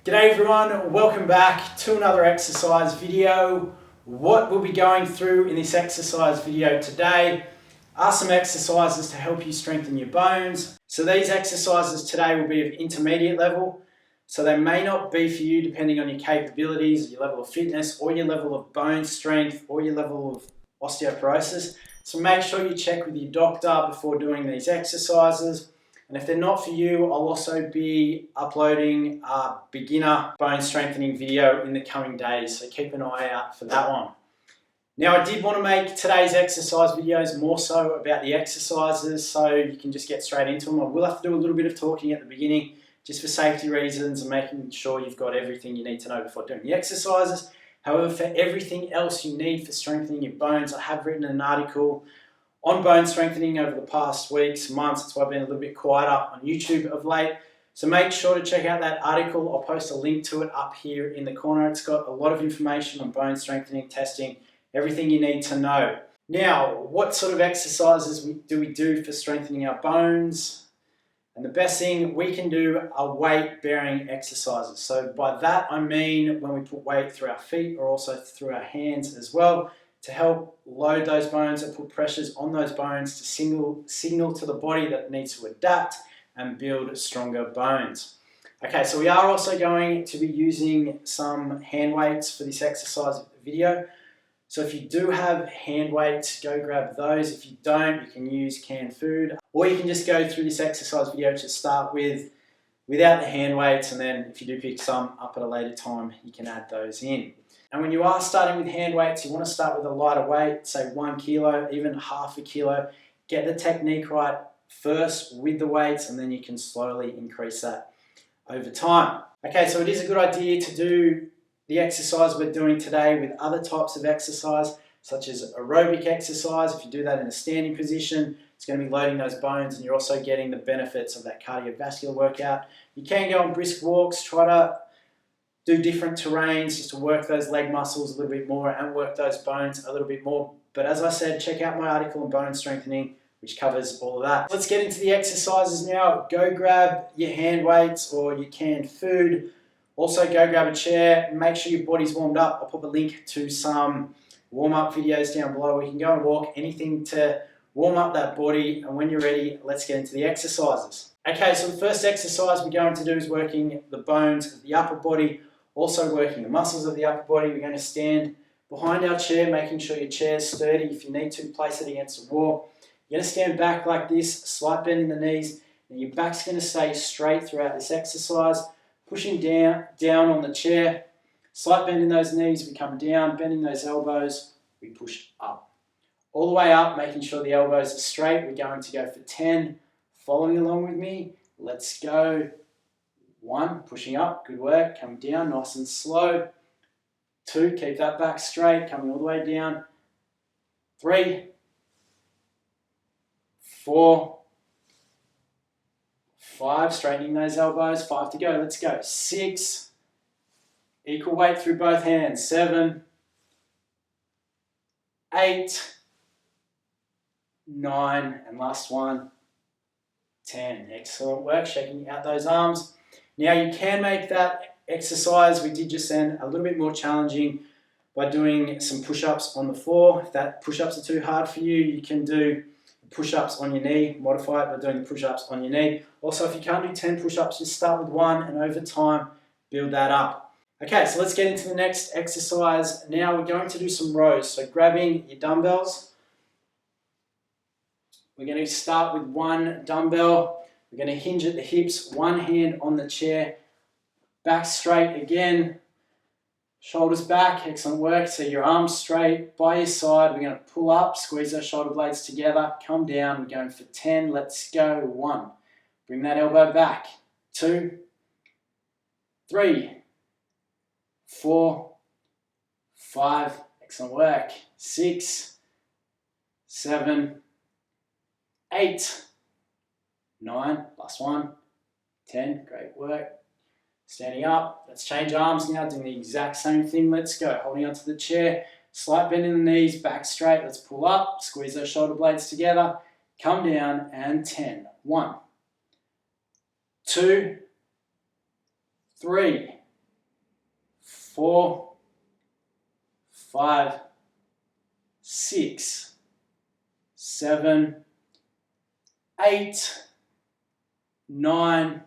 G'day everyone, welcome back to another exercise video. What we'll be going through in this exercise video today are some exercises to help you strengthen your bones. So these exercises today will be of intermediate level, so they may not be for you depending on your capabilities, your level of fitness, or your level of bone strength, or your level of osteoporosis. So make sure you check with your doctor before doing these exercises. And if they're not for you, I'll also be uploading a beginner bone strengthening video in the coming days, so keep an eye out for that one. Now, I did want to make today's exercise videos more so about the exercises so you can just get straight into them. I will have to do a little bit of talking at the beginning just for safety reasons and making sure you've got everything you need to know before doing the exercises. However, for everything else you need for strengthening your bones, I have written an article on bone strengthening over the past weeks, months. That's why I've been a little bit quieter on YouTube of late. So make sure to check out that article. I'll post a link to it up here in the corner. It's got a lot of information on bone strengthening, testing, everything you need to know. Now, what sort of exercises do we do for strengthening our bones? And the best thing we can do are weight-bearing exercises. So by that I mean when we put weight through our feet or also through our hands as well, to help load those bones and put pressures on those bones to signal to the body that it needs to adapt and build stronger bones. Okay, so we are also going to be using some hand weights for this exercise video. So if you do have hand weights, go grab those. If you don't, you can use canned food, or you can just go through this exercise video to start with without the hand weights, and then if you do pick some up at a later time, you can add those in. And when you are starting with hand weights, you want to start with a lighter weight, say 1 kilo, even half a kilo. Get the technique right first with the weights, and then you can slowly increase that over time. Okay, so it is a good idea to do the exercise we're doing today with other types of exercise, such as aerobic exercise. If you do that in a standing position, it's going to be loading those bones, and you're also getting the benefits of that cardiovascular workout. You can go on brisk walks, try to do different terrains just to work those leg muscles a little bit more and work those bones a little bit more. But as I said, check out my article on bone strengthening, which covers all of that. Let's get into the exercises now. Go grab your hand weights or your canned food. Also go grab a chair. Make sure your body's warmed up. I'll put a link to some warm-up videos down below where you can go and walk, anything to warm up that body. And when you're ready, let's get into the exercises. Okay, so the first exercise we're going to do is working the bones of the upper body, also working the muscles of the upper body. We're going to stand behind our chair, making sure your chair is sturdy. If you need to, place it against the wall. You're going to stand back like this, slight bend in the knees, and your back's going to stay straight throughout this exercise. Pushing down on the chair, slight bend in those knees, we come down, bending those elbows, we push up. All the way up, making sure the elbows are straight. We're going to go for 10. Following along with me, let's go. 1, pushing up, good work, coming down, nice and slow. 2, keep that back straight, coming all the way down. 3, 4, 5, straightening those elbows, 5 to go, let's go. 6, equal weight through both hands. 7, 8, 9, and last one, 10. Excellent work, shaking out those arms. Now you can make that exercise we did just then a little bit more challenging by doing some push-ups on the floor. If that push-ups are too hard for you, you can do push-ups on your knee, modify it by doing the push-ups on your knee. Also, if you can't do 10 push-ups, just start with 1 and over time, build that up. Okay, so let's get into the next exercise. Now we're going to do some rows. So grabbing your dumbbells. We're going to start with 1 dumbbell. We're going to hinge at the hips, 1 hand on the chair, back straight again, shoulders back, excellent work. So your arms straight by your side. We're going to pull up, squeeze those shoulder blades together, come down. We're going for 10. Let's go. 1. Bring that elbow back. 2, 3, 4, 5. Excellent work. 6, 7, 8, 9, last one, 10, great work. Standing up, let's change arms now, doing the exact same thing. Let's go, holding onto the chair, slight bend in the knees, back straight. Let's pull up, squeeze those shoulder blades together, come down, and 10. 1, 2, 3, 4, 5, 6, 7, 8, 9,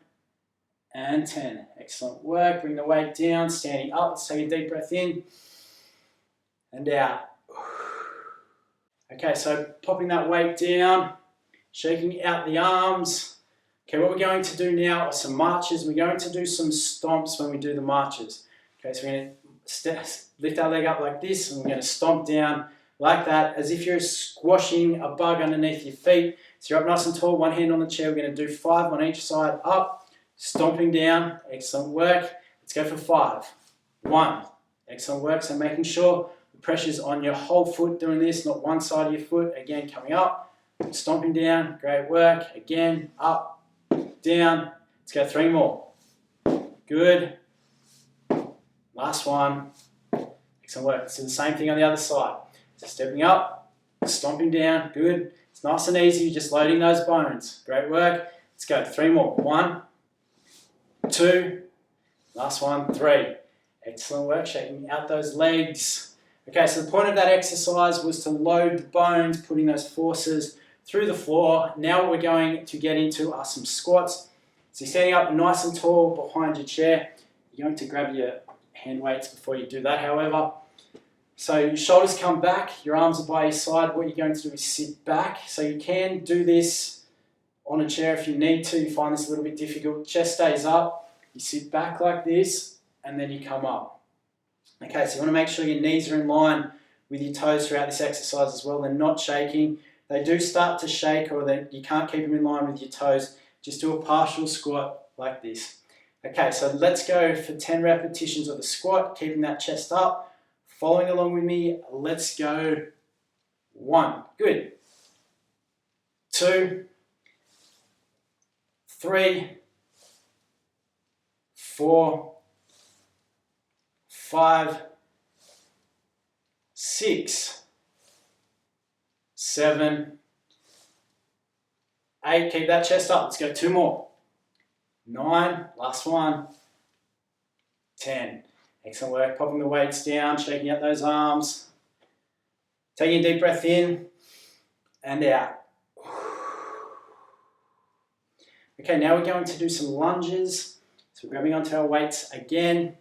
and 10. Excellent work. Bring the weight down, standing up. Let's take a deep breath in and out. Okay, so popping that weight down, shaking out the arms. Okay, what we're going to do now are some marches. We're going to do some stomps when we do the marches. Okay, so we're going to lift our leg up like this, and we're going to stomp down like that, as if you're squashing a bug underneath your feet. So you're up nice and tall, one hand on the chair. We're going to do 5 on each side, up, stomping down. Excellent work. Let's go for 5. 1. Excellent work. So making sure the pressure's on your whole foot doing this, not one side of your foot. Again, coming up, stomping down. Great work. Again, up, down. Let's go 3 more. Good. Last one. Excellent work. Let's do the same thing on the other side. So stepping up, stomping down. Good. It's nice and easy, just loading those bones. Great work. Let's go 3 more. 1, 2, last one, 3. Excellent work. Shaking out those legs. Okay, so the point of that exercise was to load the bones, putting those forces through the floor. Now what we're going to get into are some squats. So you're standing up nice and tall behind your chair. You're going to grab your hand weights before you do that, however. So your shoulders come back, your arms are by your side. What you're going to do is sit back. So you can do this on a chair if you need to. You find this a little bit difficult. Chest stays up, you sit back like this, and then you come up. Okay, so you want to make sure your knees are in line with your toes throughout this exercise as well. They're not shaking. They do start to shake, or you can't keep them in line with your toes. Just do a partial squat like this. Okay, so let's go for 10 repetitions of the squat, keeping that chest up. Following along with me, let's go. 1, good. 2, 3, 4, 5, 6, 7, 8, keep that chest up. Let's go 2 more. 9, last one. 10. Excellent work. Popping the weights down, shaking out those arms. Taking a deep breath in and out. Okay, now we're going to do some lunges. So we're grabbing onto our weights again.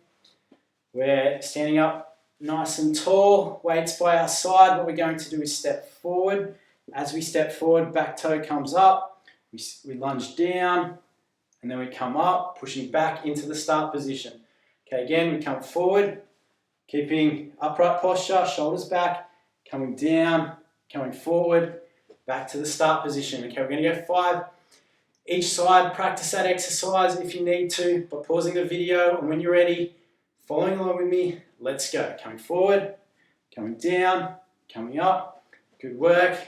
We're standing up nice and tall, weights by our side. What we're going to do is step forward. As we step forward, back toe comes up. We lunge down, and then we come up, pushing back into the start position. Okay, again, we come forward, keeping upright posture, shoulders back, coming down, coming forward, back to the start position. Okay, we're going to go 5 each side. Practice that exercise if you need to by pausing the video, and when you're ready, following along with me, let's go. Coming forward, coming down, coming up. Good work.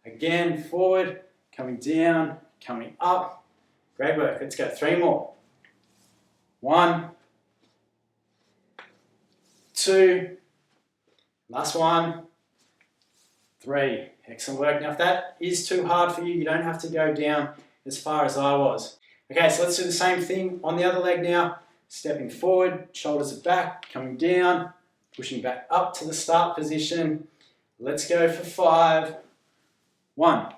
Again, forward, coming down, coming up. Great work. Let's go. 3 more. 1, 2, last one, 3. Excellent work. Now if that is too hard for you, you don't have to go down as far as I was. Okay, so let's do the same thing on the other leg now. Stepping forward, shoulders are back, coming down, pushing back up to the start position. Let's go for 5. 1,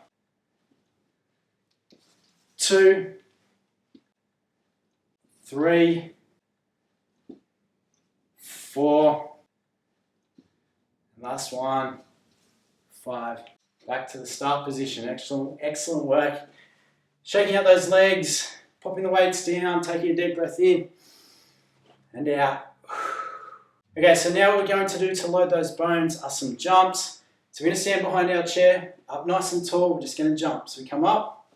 2, 3, 4, last one, 5. Back to the start position. Excellent work. Shaking out those legs, popping the weights down, taking a deep breath in and out. Okay, so now what we're going to do to load those bones are some jumps. So we're going to stand behind our chair, up nice and tall. We're just going to jump. So we come up,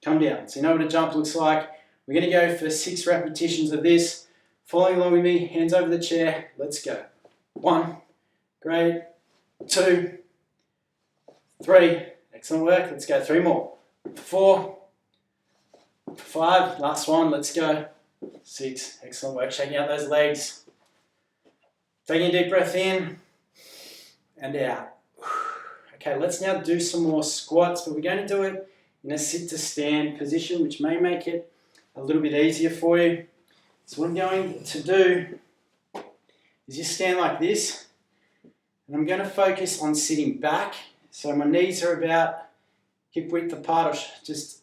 come down. So you know what a jump looks like. We're going to go for 6 repetitions of this. Following along with me, hands over the chair. Let's go. 1, great. 2, 3, excellent work. Let's go 3 more. 4, 5, last one. Let's go. 6, excellent work. Shaking out those legs. Taking a deep breath in and out. Okay, let's now do some more squats, but we're going to do it in a sit to stand position, which may make it a little bit easier for you. So what I'm going to do is just stand like this, and I'm going to focus on sitting back. So my knees are about hip width apart, or just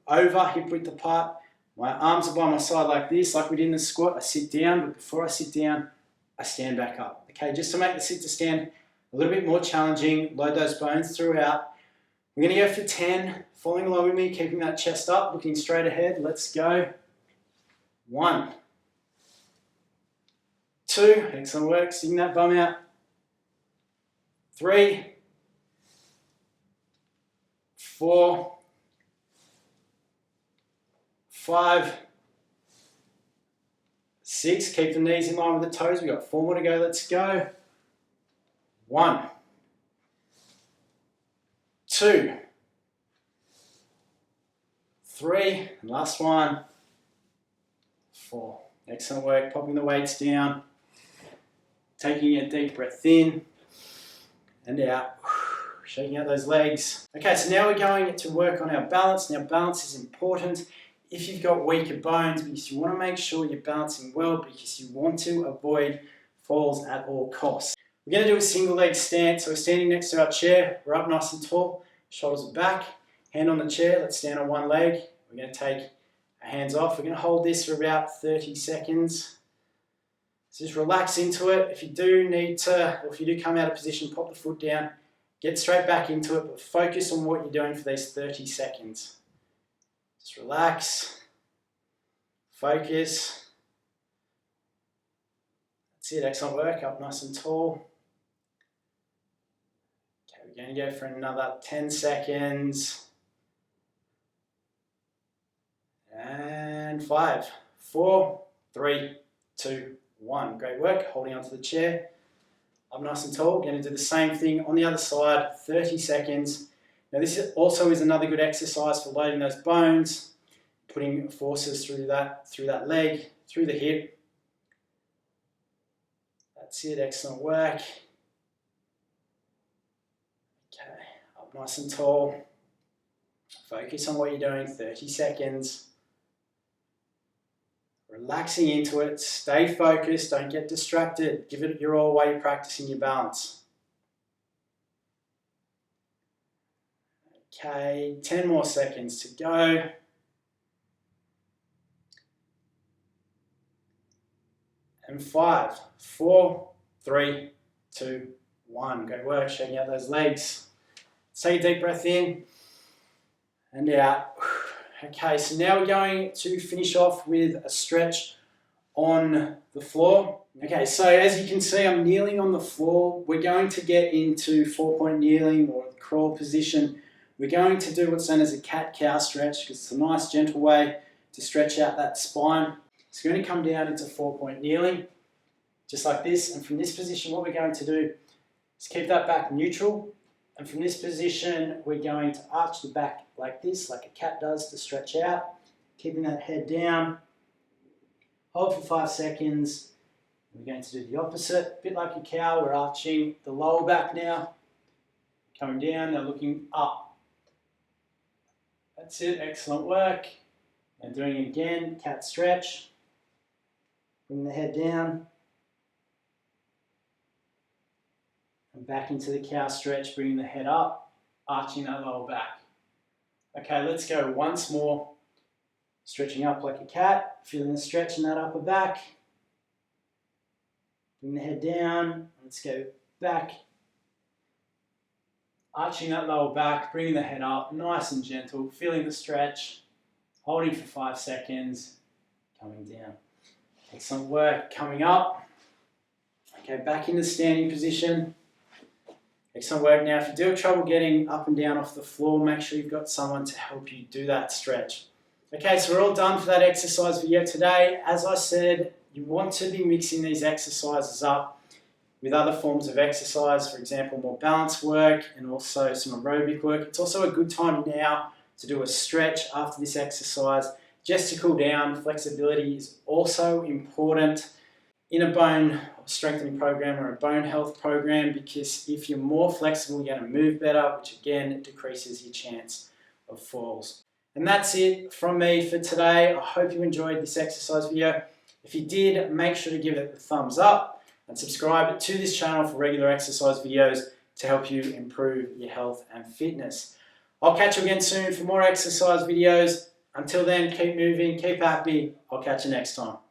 over hip width apart. My arms are by my side like this, like we did in the squat. I sit down, but before I sit down, I stand back up. Okay, just to make the sit to stand a little bit more challenging, load those bones throughout. We're going to go for 10, following along with me, keeping that chest up, looking straight ahead. Let's go. 1, 2, excellent work, sticking that bum out. 3, 4, 5, 6, keep the knees in line with the toes. We've got 4 more to go, let's go. 1, 2, 3, and last one, 4. Excellent work, popping the weights down, taking a deep breath in and out, shaking out those legs. Okay, so now we're going to work on our balance. Now balance is important if you've got weaker bones, because you want to make sure you're balancing well, because you want to avoid falls at all costs. We're going to do a single leg stance. So we're standing next to our chair, we're up nice and tall, shoulders are back, hand on the chair, let's stand on one leg. We're going to take our hands off. We're going to hold this for about 30 seconds. So just relax into it. If you do need to, or if you do come out of position, pop the foot down, get straight back into it, but focus on what you're doing for these 30 seconds. Just relax, focus. That's it, excellent work, up nice and tall. Okay, we're going to go for another 10 seconds. And 5, 4, 3, 2, 1. Great work, holding onto the chair. Up nice and tall, going to do the same thing on the other side, 30 seconds. Now this also is another good exercise for loading those bones, putting forces through that leg, through the hip. That's it, excellent work. Okay, up nice and tall. Focus on what you're doing, 30 seconds. Relaxing into it, stay focused, don't get distracted. Give it your all while you're practicing your balance. Okay, 10 more seconds to go. And 5, 4, 3, 2, 1. Great work, shaking out those legs. Take a deep breath in and out. Okay, so now we're going to finish off with a stretch on the floor. Okay, so as you can see, I'm kneeling on the floor. We're going to get into 4-point kneeling or the crawl position. We're going to do what's known as a cat-cow stretch, because it's a nice gentle way to stretch out that spine. So we're going to come down into 4-point kneeling, just like this. And from this position, what we're going to do is keep that back neutral. And from this position, we're going to arch the back like this, like a cat does to stretch out. Keeping that head down. Hold for 5 seconds. We're going to do the opposite. A bit like a cow, we're arching the lower back now. Coming down, now looking up. That's it, excellent work. And doing it again, cat stretch. Bring the head down. And back into the cow stretch, bringing the head up, arching that lower back. Okay, let's go once more. Stretching up like a cat, feeling the stretch in that upper back. Bring the head down, let's go back. Arching that lower back, bringing the head up, nice and gentle, feeling the stretch. Holding for 5 seconds, coming down. Excellent work, coming up. Okay, back into standing position. Excellent work. Now, if you do have trouble getting up and down off the floor, make sure you've got someone to help you do that stretch. Okay, so we're all done for that exercise video today. As I said, you want to be mixing these exercises up with other forms of exercise, for example, more balance work and also some aerobic work. It's also a good time now to do a stretch after this exercise, just to cool down. Flexibility is also important in a bone strengthening program or a bone health program, because if you're more flexible, you're going to move better, which again decreases your chance of falls. And that's it from me for today. I hope you enjoyed this exercise video. If you did, make sure to give it a thumbs up. and subscribe to this channel for regular exercise videos to help you improve your health and fitness. I'll catch you again soon for more exercise videos. Until then, keep moving, keep happy. I'll catch you next time.